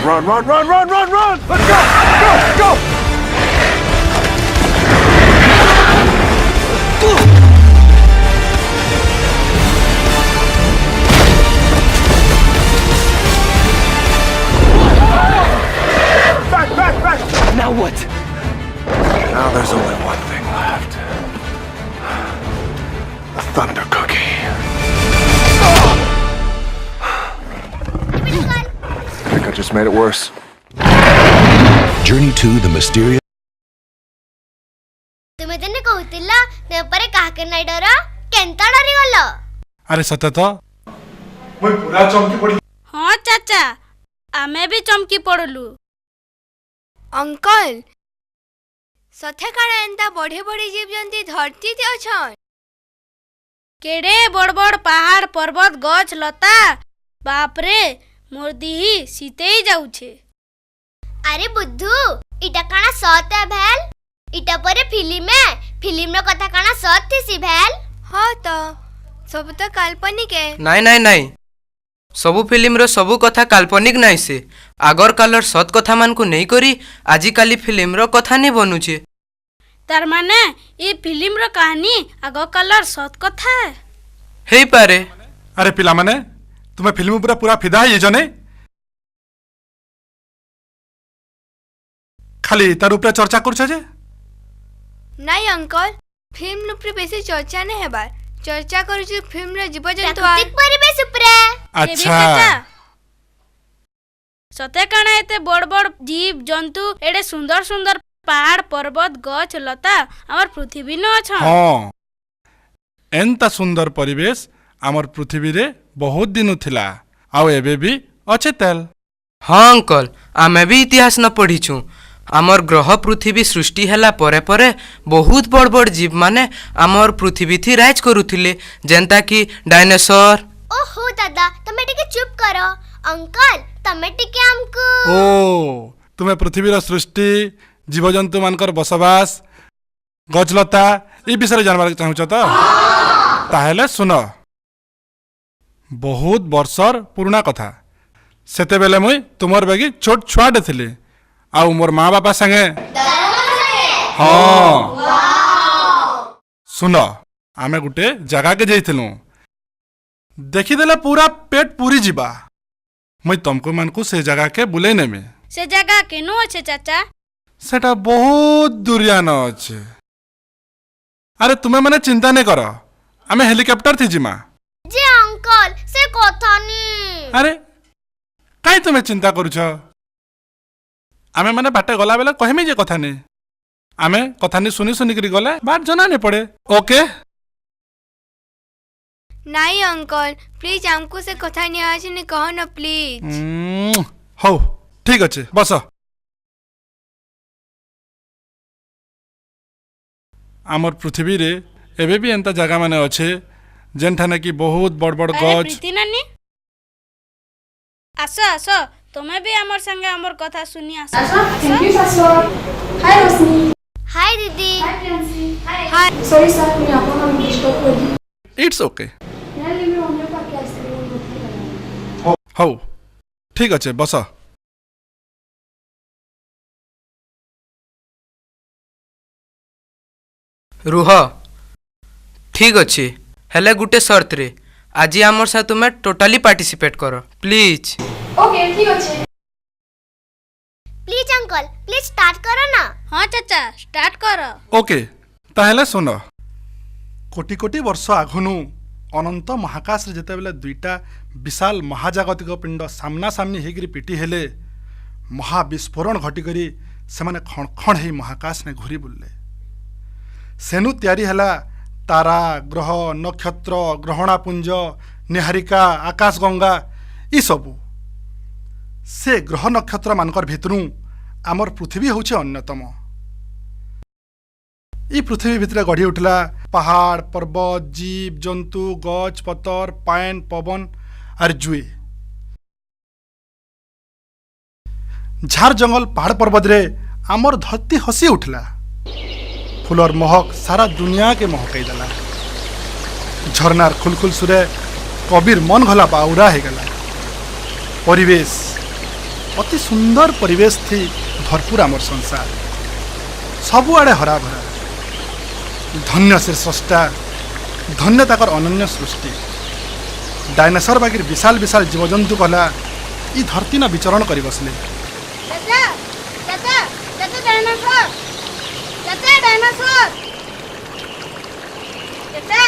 Run, run, run, run, run, run! Let's go! Go! Back, back, back! Now what? Now there's only one thing left. The Thunder Cookie. I think I just made it worse. Journey to the mysterious. तुमे दिने कहूतिला ने परे काहे नै डर Kenta डरी गलो अरे सत्य तो मुई पूरा चमकी पड़ी। हाँ चाचा आमे भी चमकी पड़लु। अंकल सथे काड़ा एंता बड़े बड़े जीव जंतु धरती ते अछन केड़े बड़ बड़ पहाड़ पर्वत गछ लता बाप रे मोर दिही सीते ही जाउछे। अरे बुद्धू इटा काना सत है भेल इटा परे फिल्म रो कथा काना सत थी सी भेल। हाँ तो सब तो काल्पनिक है। नाई नाई नाई सबु फिल्म रो सबु कथा काल्पनिक नाई से आगर कालर सत कथा मान को नहीं करी आजी काली फिल्म रो कथा नहीं बनुचे। तार माने ये फिल्म रो कहानी आगो कालर सत कथा है। हे पारे। अरे पिला माने तुम्हें फिल्म पूरा पूरा फिदा है ये जने खाली तार ऊपर चर्चा कर जे। नहीं अंकल फिल्म ऊपर बेसी चर्चा नहीं है बार चर्चा करू जे फिल्म रे जीव जंतु प्राकृतिक परिवेश ऊपर अच्छा सते काना एते बड़ बड़ जीव जंतु एडे सुंदर सुंदर पहाड़ पर्वत गछ लता हमर पृथ्वी न अछ। हाँ एंता सुंदर परिवेश आमर पृथ्वी रे बहुत दिन थिला आउ एबे भी अच्छे तेल। हाँ अंकल आमे भी इतिहास न पढ़ीछु आमर ग्रह पृथ्वी सृष्टि हैला परे परे बहुत बड़ बड़ जीव माने आमर पृथ्वी थी राज करुथिले जेंता कि डायनासोर। ओहो दादा तमे टिके चुप करो अंकल तमे टिके हमको ओ तुम्हें पृथ्वी रो सृष्टि जीव जंतु मानकर बसवास गजलता ये विषय जानबार चाहूछ तो ताहेले सुन बहुत वर्षर पुराना कथा सेते बेले मुई तुमर बेगी छोट छुआटे थिली आउ मोर माँ बापा संगे हाँ सुन आमे गुटे जगह के जाइथिलु देखिदेले पूरा पेट पूरी जीवा मुई तुमको मन को से जगह के बुले नेमे। से जगह केनु अच्छे चाचा सेटा बहुत दूरिया न अच्छे। अरे तुम्हें मने चिंता नहीं करो आमे हेलीकॉप्टर थी जिमा जे अंकल से कथा नी। अरे काई तुम्हें चिंता करूछ आमे माने बाटे गला बेला कहमी जे कथा नहीं आमे कथा नहीं सुनी सुनी करी गले बात जना नहीं पड़े। ओके नहीं अंकल प्लीज हमको से कथा नहीं आज नहीं कहो ना प्लीज। हो ठीक अच्छे बस आमर पृथ्वी रे एबे भी एंता जगह माने अच्छे जेनठाने की बहुत बड़ बड़ गछ। प्रीति नानी आसो आसो तुम्हें भी हमर संगे हमर कथा सुनी आसो। Thank you sir. Hi Roshni. Hi दीदी। हाय सॉरी सर मैं आपको हम डिस्टर्ब कर दी। इट्स ओके यार लिव हमने पास क्या आइसक्रीम हो ठीक अच्छे बस रुह ठीक अच्छे हेले गुटे शर्त रे आज आमर साथ तुम्हें टोटाली पार्टिसिपेट करो प्लीज। ओके ठीक अच्छे प्लीज अंकल प्लीज स्टार्ट करो ना। हाँ चाचा स्टार्ट करो। ओके ताहेले सुन कोटी कोटी वर्ष आगुनु अनंत महाकाश रे जेते बेले दुईटा विशाल महाजागतिक पिंड सामना सामनी हेगिरी पिटी हेले महाविस्फोरण घटी करी सेमाने खण खण हे महाकाश ने घुरी बुलले सेनु तैयारी हला तारा ग्रह नक्षत्र ग्रहणापुंज निहारिका आकाश गंगा ई सबू से ग्रह नक्षत्र मानकर भितरू आमर पृथ्वी होचे अन्यतम। ई पृथ्वी भितर गढ़ी उठला पहाड़ पर्वत जीव जंतु गछ पतर पान पवन और जुए झार जंगल पहाड़ पर्वत रे आमर धरती हसी उठला फुलर महक सारा दुनिया के महकई देला झरनार खुलखुल सुरे कबीर मन घला बाउरा हो गला परिवेश अति सुंदर परिवेश थी भरपूर आमर संसार सबुआड़े हरा भरा धन्य से स्रष्टा धन्य ताकर अनन्य सृष्टि डायनासोर बागिर विशाल विशाल जीवजंतु कहला ई धरती न विचरण कर बसले चाचा चाचा चाचा डायनासोर चाचा डायनासोर चाचा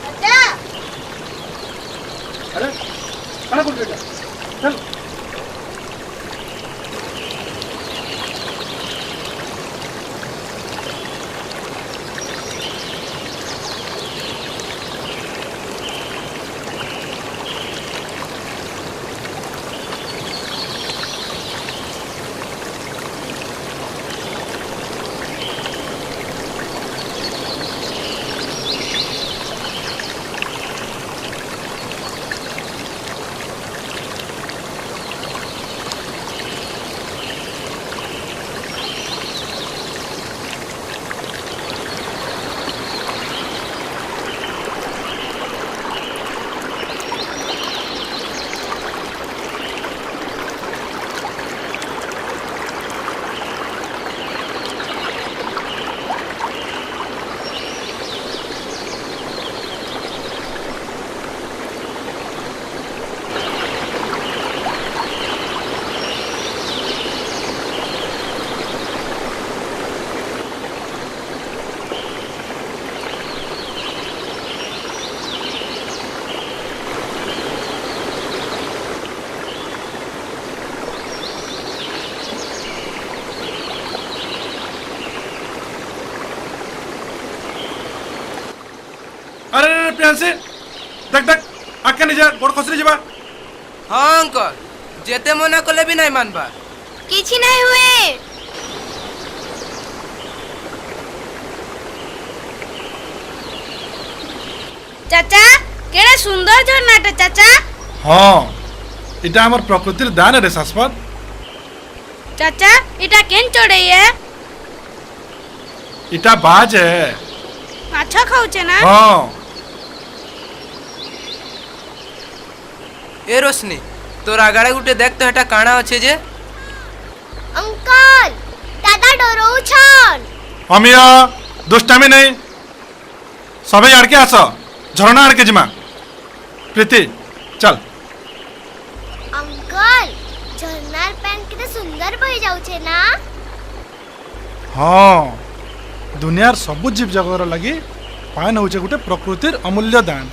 चाचा अरे कहाँ बोल बेटा चल अरे प्रियांशी देख देख आके नहीं जा गोड़ खसरी जीवा हाँ अंकल जेते मना कले भी नहीं मानबा किछि नहीं हुए। चाचा केड़े सुंदर झरनाटे चाचा। हाँ इटा हमर प्रकृतिर दान रे शाश्वत। चाचा इटा केन चढ़ई है इटा बाज है माछ खाउचे ना। हाँ ए रोशनी तोर आगाड़े गुटे देख तो हेटा काଣା अच्छे जे अंकल दादा डरऊ छन अमिया दुष्टामी नहीं सबे आड़के आस झरना आड़के जिमा प्रीति चल। अंकल झरनार पानी किते सुंदर बही जाउछे ना। हाँ दुनियार सबु जीव जगत लगी पान होचे गुटे प्रकृतिर अमूल्य दान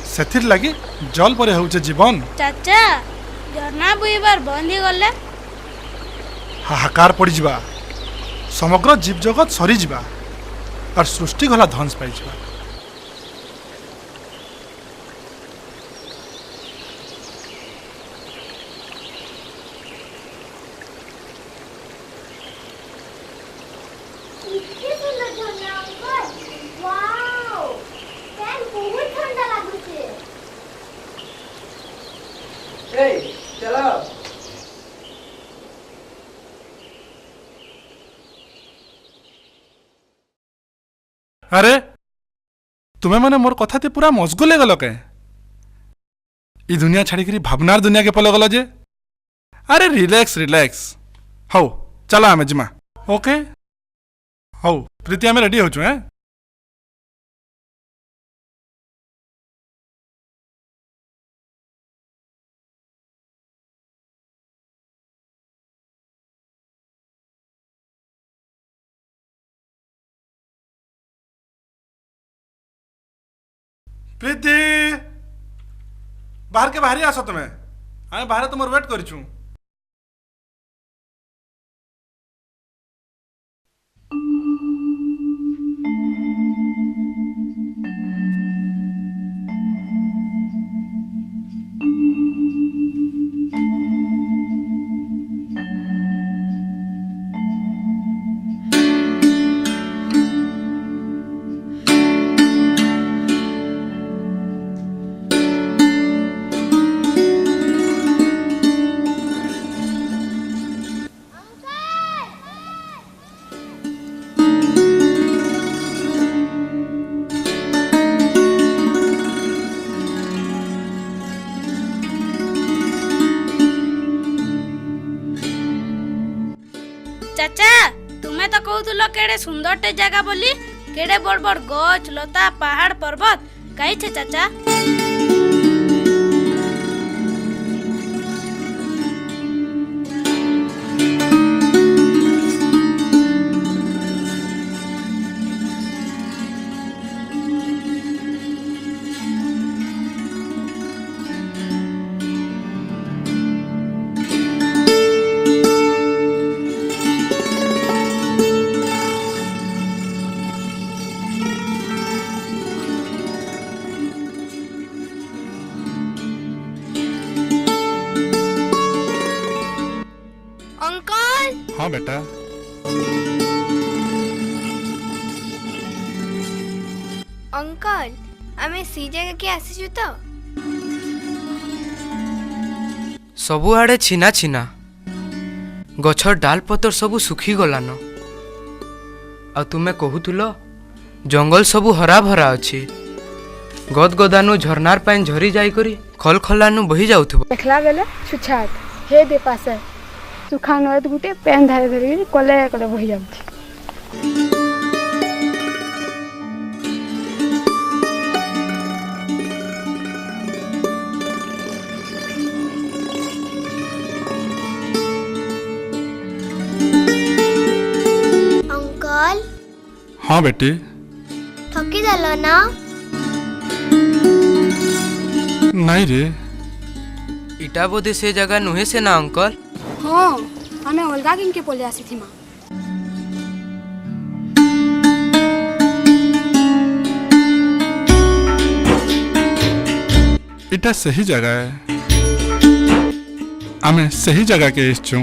सेथिर लगी जल परे होचे जीवन। चाचा झरना बुईबार बंद ही गले हाहाकार पड़ जावा समग्र जीव जगत सरी जावा और सृष्टि गला ध्वंस पाई जावा। कितने सुंदर झरना अंकल वाओ पानी बहुत ठंडा लागुछे। चलो अरे तुम्हें मैंने मोर कथा ते पूरा मशगुल गल के ई दुनिया छाड़ी भावनार दुनिया के पल गल जे। अरे रिलैक्स रिलैक्स हौ चला आमे जिमा ओके हौ प्रीति आमे रेडी होचु हैं। प्रीति बाहर के बाहरी आस तुम्हें आमे बाहर तुम वेट करिछु। ଚାଚା ତୁମେ ତ କହୁଥିଲ କେଡ଼େ ସୁନ୍ଦରଟେ ଜାଗା ବୋଲି କେଡ଼େ ବଡ଼ ବଡ଼ ଗଛ ଲତା ପାହାଡ଼ ପର୍ବତ କାଇଛେ ଚାଚା? अंकल हाँ बेटा अंकल आमे सी जगह के आसीजु तो ସବୁଆଡ଼େ ଛିନା ଛିନା ଗଛ ଡାଲ ପତର ସବୁ ଶୁଖିଗଲାନ। ଆଉ ତୁମେ କହୁଥିଲ ଜଙ୍ଗଲ ସବୁ ହରା ଭରା ଅଛି, ଗଦଗଦାନୁ ଝର୍ଣ୍ଣାର ପାଣି ଝରି ଯାଇକରି ଖଲଖଲାନୁ ବହି ଯାଉଥିବ। देखला बेले छुछाट हे दे पासे सुखा नद गुटे पेन धारे धरी कले कले बहि जाउछि। अंकल हाँ बेटी थकी देलो ना? नहीं रे ଇଟା ବୋଧେ ସେ ଜାଗା ନୁହେଁ ସେ ନା ଅଙ୍କଲ? हां हमें अलगा किन के पले आसी थी मां। इटा सही जगह है, आमे सही जगह के इच्छू।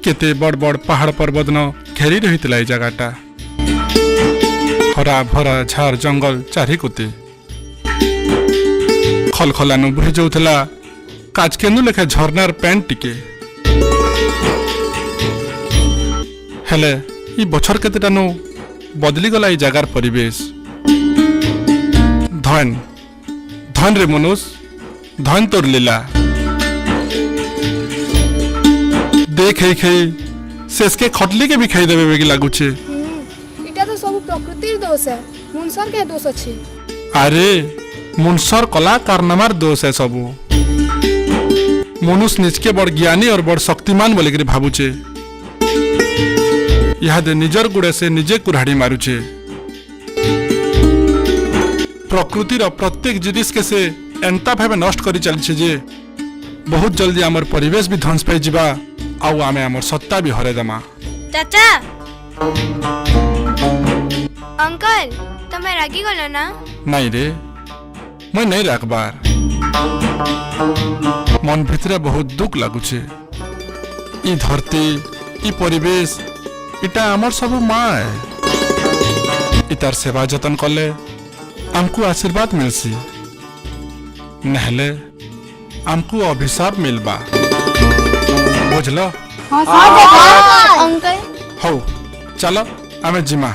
केते बड़ बड़ पहाड़ पर्वत न घेरी रही जगहटा, हरा भरा झार जंगल चारिकुते खलखलानु बहि जाउथला काचकेनु लेखा झरनार पैंट टिके। हेले ई बछर केतेटानु बदली गला ई जगार परिवेश। धन धन रे मनुष्य धन तोर लीला देख खई शेष के खटली के भी खाई देवे बेगी लागुचे। इटा तो सब प्रकृतिर दोष है, मनुष्यर के दोष अछि। अरे मनुष्यर कला कारनामार दोष है सबू। मनुष्य निजके बड़ ज्ञानी और बड़ शक्तिमान बोलिक भावुचे, इहादे निजर गुड़े से निजे कुराड़ी मारुचे। प्रकृतिर प्रत्येक जिनिस के से एंता भावे नष्ट करी चलछे जे बहुत जल्दी आमर परिवेश भी ध्वंस पाई जिबा आउ आमे आमर सत्ता भी हरे दमा। चाचा अंकल तमे रागी गलो ना? नहीं रे मैं नहीं रखबार, मन भितरे बहुत दुख लागुचे। ई धरती ई परिवेश इटा आमर सब माँ है, इतार सेवा जतन कले हमको आशीर्वाद मिलसी, नहले हमको अभिशाप मिलबा। बुझलो? हां साहब अंकल हौ चलो आमे जिमा।